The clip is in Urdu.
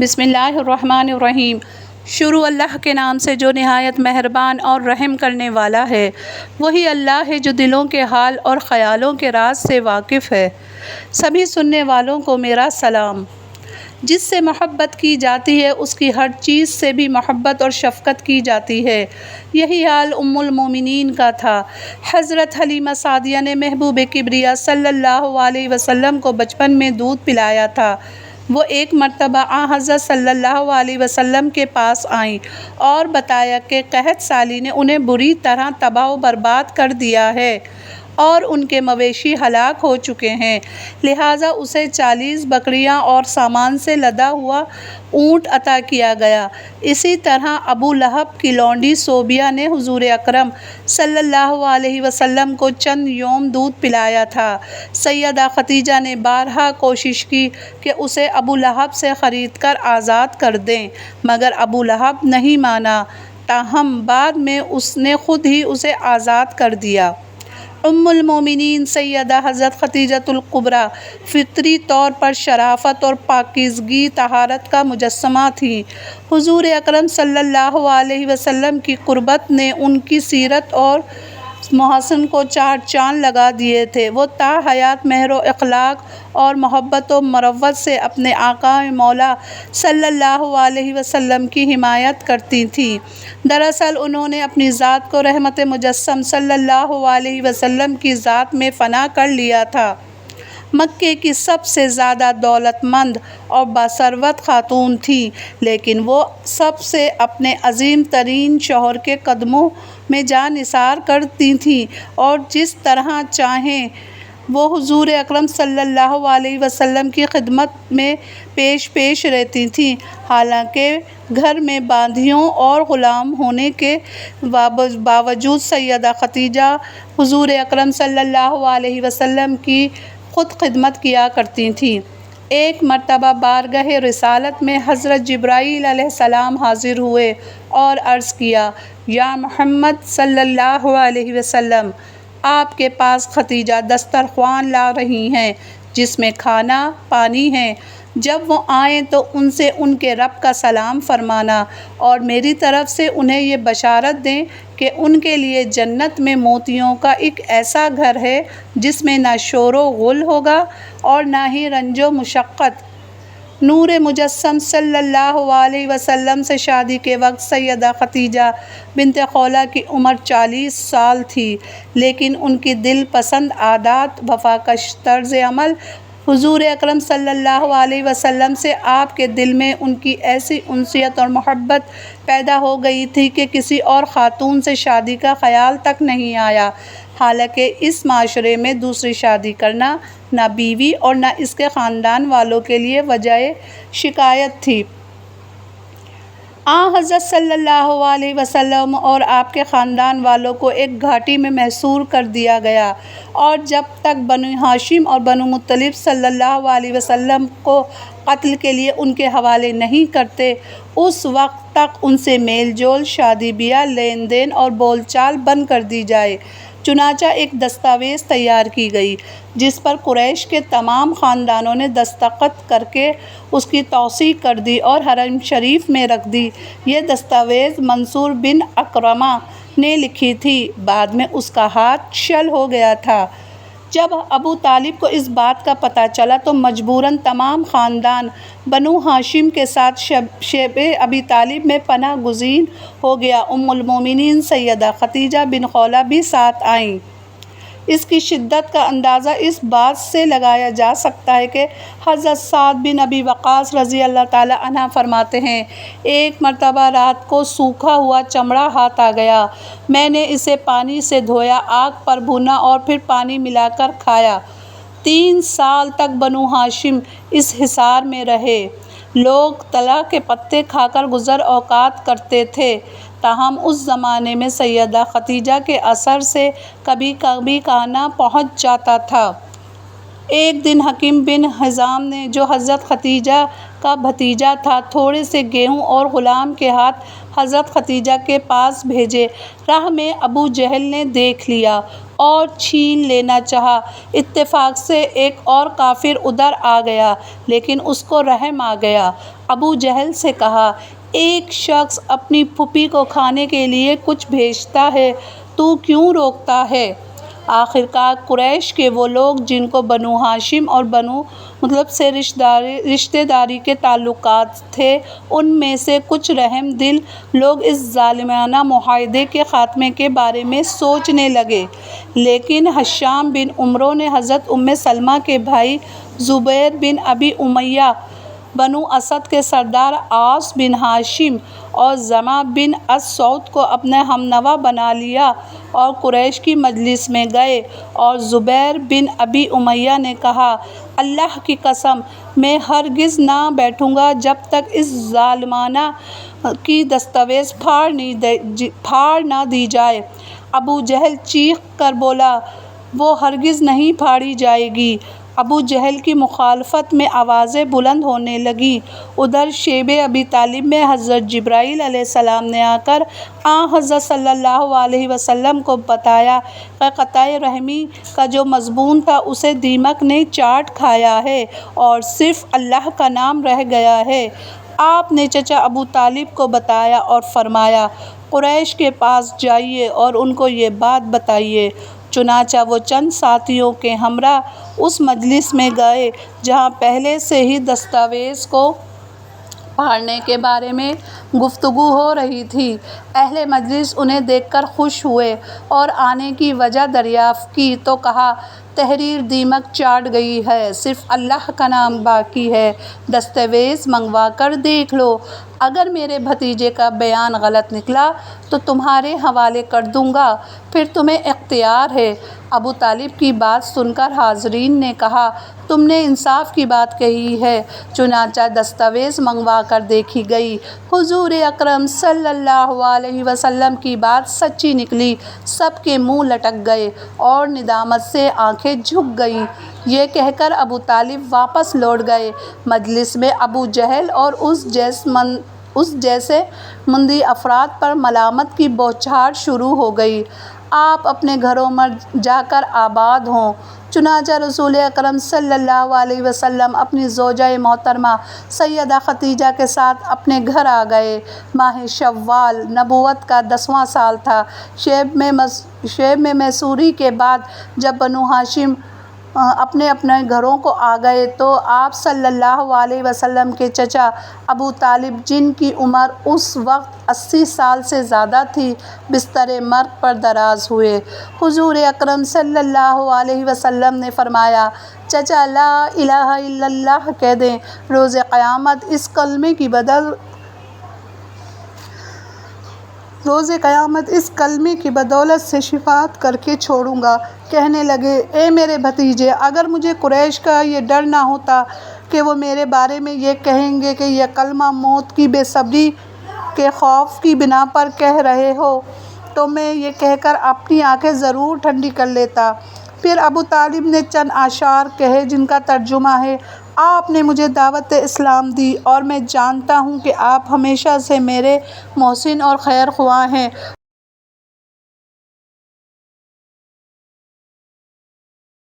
بسم اللہ الرحمن الرحیم۔ شروع اللہ کے نام سے جو نہایت مہربان اور رحم کرنے والا ہے۔ وہی اللہ ہے جو دلوں کے حال اور خیالوں کے راز سے واقف ہے۔ سبھی سننے والوں کو میرا سلام۔ جس سے محبت کی جاتی ہے اس کی ہر چیز سے بھی محبت اور شفقت کی جاتی ہے۔ یہی حال ام المومنین کا تھا۔ حضرت حلیمہ سعدیہ نے محبوب کبریا صلی اللہ علیہ وسلم کو بچپن میں دودھ پلایا تھا۔ وہ ایک مرتبہ آن حضرت صلی اللہ علیہ وسلم کے پاس آئیں اور بتایا کہ قحط سالی نے انہیں بری طرح تباہ و برباد کر دیا ہے اور ان کے مویشی ہلاک ہو چکے ہیں، لہٰذا اسے 40 بکریاں اور سامان سے لدا ہوا اونٹ عطا کیا گیا۔ اسی طرح ابو لہب کی لونڈی صوبیہ نے حضور اکرم صلی اللہ علیہ وسلم کو چند یوم دودھ پلایا تھا۔ سیدہ خدیجہ نے بارہا کوشش کی کہ اسے ابو لہب سے خرید کر آزاد کر دیں، مگر ابو لہب نہیں مانا، تاہم بعد میں اس نے خود ہی اسے آزاد کر دیا۔ ام المومنین سیدہ حضرت خدیجۃ الکبریٰ فطری طور پر شرافت اور پاکیزگی طہارت کا مجسمہ تھیں۔ حضور اکرم صلی اللہ علیہ وسلم کی قربت نے ان کی سیرت اور محاسن کو چار چاند لگا دیے تھے۔ وہ تا حیات مہر و اخلاق اور محبت و مروت سے اپنے آقا مولا صلی اللہ علیہ وسلم کی حمایت کرتی تھیں۔ دراصل انہوں نے اپنی ذات کو رحمت مجسم صلی اللہ علیہ وسلم کی ذات میں فنا کر لیا تھا۔ مکے کی سب سے زیادہ دولت مند اور باثروت خاتون تھیں، لیکن وہ سب سے اپنے عظیم ترین شوہر کے قدموں میں جاں نثار کرتی تھیں اور جس طرح چاہیں وہ حضور اکرم صلی اللہ علیہ وسلم کی خدمت میں پیش رہتی تھیں۔ حالانکہ گھر میں باندھیوں اور غلام ہونے کے باوجود سیدہ خدیجہ حضور اکرم صلی اللہ علیہ وسلم کی خود خدمت کیا کرتی تھیں۔ ایک مرتبہ بارگاہ رسالت میں حضرت جبرائیل علیہ السلام حاضر ہوئے اور عرض کیا، یا محمد صلی اللہ علیہ وسلم، آپ کے پاس خدیجہ دسترخوان لا رہی ہیں جس میں کھانا پانی ہے، جب وہ آئیں تو ان سے ان کے رب کا سلام فرمانا اور میری طرف سے انہیں یہ بشارت دیں کہ ان کے لیے جنت میں موتیوں کا ایک ایسا گھر ہے جس میں نہ شور و غل ہوگا اور نہ ہی رنج و مشقت۔ نور مجسم صلی اللہ علیہ وسلم سے شادی کے وقت سیدہ خدیجہ بنت خولہ کی عمر 40 سال تھی، لیکن ان کی دل پسند عادات، وفاکش طرز عمل، حضور اکرم صلی اللہ علیہ وسلم سے آپ کے دل میں ان کی ایسی انسیت اور محبت پیدا ہو گئی تھی کہ کسی اور خاتون سے شادی کا خیال تک نہیں آیا۔ حالانکہ اس معاشرے میں دوسری شادی کرنا نہ بیوی اور نہ اس کے خاندان والوں کے لیے وجہ شکایت تھی۔ آن حضرت صلی اللہ علیہ وسلم اور آپ کے خاندان والوں کو ایک گھاٹی میں محصور کر دیا گیا اور جب تک بنو ہاشم اور بنو مطلب صلی اللہ علیہ وسلم کو قتل کے لیے ان کے حوالے نہیں کرتے، اس وقت تک ان سے میل جول، شادی بیاہ، لین دین اور بول چال بند کر دی جائے۔ چنانچہ ایک دستاویز تیار کی گئی جس پر قریش کے تمام خاندانوں نے دستخط کر کے اس کی توثیق کر دی اور حرم شریف میں رکھ دی۔ یہ دستاویز منصور بن عکرمہ نے لکھی تھی، بعد میں اس کا ہاتھ شل ہو گیا تھا۔ جب ابو طالب کو اس بات کا پتہ چلا تو مجبوراً تمام خاندان بنو ہاشم کے ساتھ شیب ابی طالب میں پناہ گزین ہو گیا۔ ام المومنین سیدہ خدیجہ بن خولہ بھی ساتھ آئیں۔ اس کی شدت کا اندازہ اس بات سے لگایا جا سکتا ہے کہ حضرت سعد بن ابی وقاص رضی اللہ تعالیٰ عنہ فرماتے ہیں، ایک مرتبہ رات کو سوکھا ہوا چمڑا ہاتھ آ گیا، میں نے اسے پانی سے دھویا، آگ پر بھونا اور پھر پانی ملا کر کھایا۔ 3 سال تک بنو ہاشم اس حصار میں رہے۔ لوگ طلح کے پتے کھا کر گزر اوقات کرتے تھے، تاہم اس زمانے میں سیدہ خدیجہ کے اثر سے کبھی کبھی کھانا پہنچ جاتا تھا۔ ایک دن حکیم بن حزام نے، جو حضرت خدیجہ کا بھتیجا تھا، تھوڑے سے گیہوں اور غلام کے ہاتھ حضرت خدیجہ کے پاس بھیجے۔ راہ میں ابو جہل نے دیکھ لیا اور چھین لینا چاہا۔ اتفاق سے ایک اور کافر ادھر آ گیا، لیکن اس کو رحم آ گیا۔ ابو جہل سے کہا، ایک شخص اپنی پھوپھی کو کھانے کے لیے کچھ بھیجتا ہے، تو کیوں روکتا ہے؟ آخرکار قریش کے وہ لوگ جن کو بنو ہاشم اور بنو مطلب سے رشتہ داری کے تعلقات تھے، ان میں سے کچھ رحم دل لوگ اس ظالمانہ معاہدے کے خاتمے کے بارے میں سوچنے لگے، لیکن ہشام بن عمرو نے حضرت ام سلمہ کے بھائی زبیر بن ابی امیہ، بنو اسد کے سردار عاص بن ہاشم اور زمع بن سعد کو اپنا ہم نوا بنا لیا اور قریش کی مجلس میں گئے، اور زبیر بن ابی امیہ نے کہا، اللہ کی قسم میں ہرگز نہ بیٹھوں گا جب تک اس ظالمانہ کی دستاویز پھاڑ نہ دی جائے۔ ابو جہل چیخ کر بولا، وہ ہرگز نہیں پھاڑی جائے گی۔ ابو جہل کی مخالفت میں آوازیں بلند ہونے لگیں۔ ادھر شیب ابی طالب میں حضرت جبرائیل علیہ السلام نے آ کر حضرت صلی اللہ علیہ وسلم کو بتایا کہ قطع رحمی کا جو مضمون تھا اسے دیمک نے چاٹ کھایا ہے اور صرف اللہ کا نام رہ گیا ہے۔ آپ نے چچا ابو طالب کو بتایا اور فرمایا، قریش کے پاس جائیے اور ان کو یہ بات بتائیے۔ چنانچہ وہ چند ساتھیوں کے ہمراہ اس مجلس میں گئے جہاں پہلے سے ہی دستاویز کو پھاڑنے کے بارے میں گفتگو ہو رہی تھی۔ اہل مجلس انہیں دیکھ کر خوش ہوئے اور آنے کی وجہ دریافت کی تو کہا، تحریر دیمک چاٹ گئی ہے، صرف اللہ کا نام باقی ہے، دستاویز منگوا کر دیکھ لو، اگر میرے بھتیجے کا بیان غلط نکلا تو تمہارے حوالے کر دوں گا، پھر تمہیں اختیار ہے۔ ابو طالب کی بات سن کر حاضرین نے کہا، تم نے انصاف کی بات کہی ہے۔ چنانچہ دستاویز منگوا کر دیکھی گئی۔ حضور اکرم صلی اللہ علیہ وسلم کی بات سچی نکلی۔ سب کے منہ لٹک گئے اور ندامت سے آنکھیں جھک گئیں۔ یہ کہہ کر ابو طالب واپس لوٹ گئے۔ مجلس میں ابو جہل اور اس جیسے مندی افراد پر ملامت کی بوچھار شروع ہو گئی۔ آپ اپنے گھروں میں جا کر آباد ہوں۔ چنانچہ رسول اکرم صلی اللہ علیہ وسلم اپنی زوجہ محترمہ سیدہ خدیجہ کے ساتھ اپنے گھر آ گئے۔ ماہ شوال نبوت کا 10واں سال تھا۔ شیب میں میسوری کے بعد جب بنو ہاشم اپنے گھروں کو آ گئے تو آپ صلی اللہ علیہ وسلم کے چچا ابو طالب، جن کی عمر اس وقت 80 سال سے زیادہ تھی، بستر مرگ پر دراز ہوئے۔ حضور اکرم صلی اللہ علیہ وسلم نے فرمایا، چچا لا الہ الا اللہ کہہ دیں، روز قیامت اس کلمے کی بدولت سے شفاعت کر کے چھوڑوں گا۔ کہنے لگے، اے میرے بھتیجے، اگر مجھے قریش کا یہ ڈر نہ ہوتا کہ وہ میرے بارے میں یہ کہیں گے کہ یہ کلمہ موت کی بے صبری کے خوف کی بنا پر کہہ رہے ہو، تو میں یہ کہہ کر اپنی آنکھیں ضرور ٹھنڈی کر لیتا۔ پھر ابو طالب نے چند اشعار کہے جن کا ترجمہ ہے، آپ نے مجھے دعوت اسلام دی اور میں جانتا ہوں کہ آپ ہمیشہ سے میرے محسن اور خیر خواہ ہیں۔